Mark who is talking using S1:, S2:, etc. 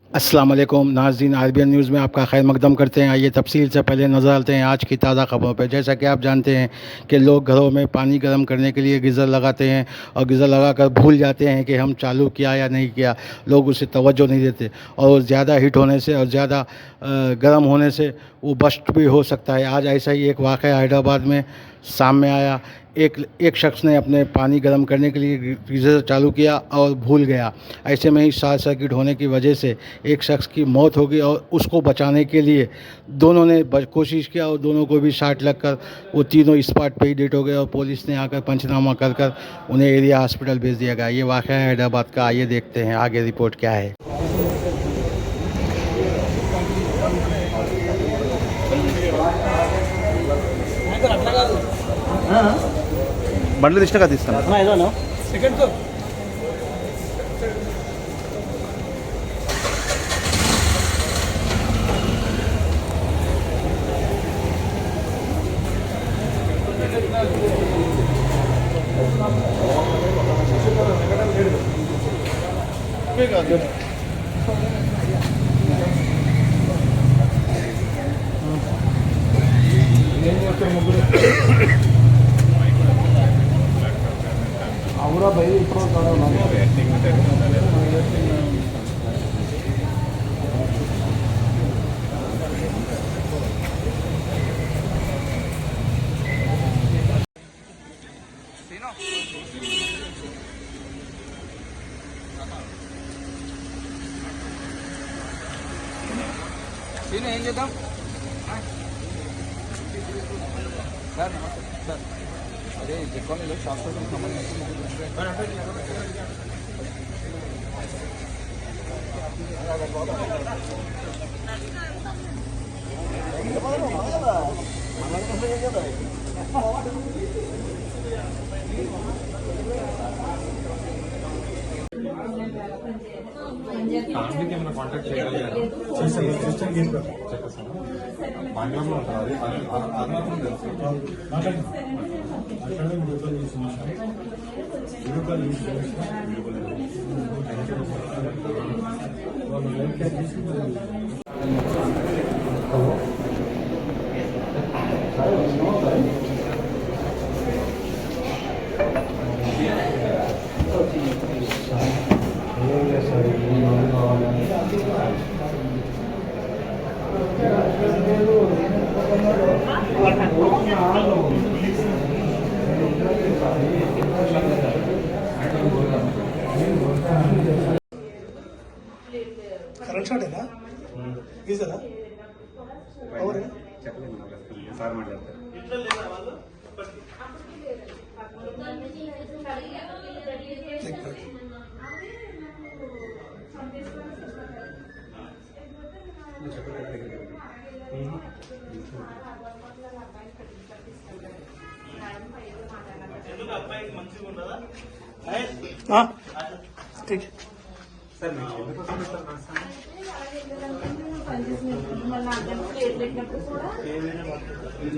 S1: अस्सलाम वालेकुम नाज़रीन, आरबीएन न्यूज़ में आपका खैर मकदम करते हैं। आइए तफसील से पहले नज़र डालते हैं आज की ताज़ा खबरों पर। जैसा कि आप जानते हैं कि लोग घरों में पानी गर्म करने के लिए गीज़र लगाते हैं और गीज़र लगाकर भूल जाते हैं कि हम चालू किया या नहीं किया। लोग उसे तवज्जो नहीं देते और ज़्यादा हीट होने से और ज़्यादा गर्म होने से वो बस्ट भी हो सकता है। आज ऐसा ही एक वाक़या हैदराबाद में सामने आया। एक शख्स ने अपने पानी गर्म करने के लिए गीज़र चालू किया और भूल गया। ऐसे में ही शॉर्ट सर्किट होने की वजह से एक शख्स की मौत हो गई और उसको बचाने के लिए दोनों ने कोशिश किया और दोनों को भी शॉट लगकर वो तीनों स्पॉट पे ही डेड हो गए और पुलिस ने आकर पंचनामा कर कर उन्हें एरिया हॉस्पिटल भेज दिया गया। ये वाक़या है हैदराबाद का। आइए देखते हैं आगे रिपोर्ट क्या है।
S2: బండ్లు తీసినా కదా తీస్తాను. అవురా భయ ఇప్పుడు
S3: ఏం చేద్దాం సార్ నమస్తే సార్ అదే జెక్కాలలో షాప్
S4: ఫ్యామిలీకి ఏమైనా కాంటాక్ట్ చేయాలి సిస్టమ్ చెప్పేస్తాను మంగళంలో ఉంటుంది అది మాత్రం తెలుసు
S5: కరెంట్ షాట్ ఏనా గీజరా అవురే
S4: సార్ మాట్లాడతారు
S5: ठीक
S4: సార్ మీకు ఎందుకు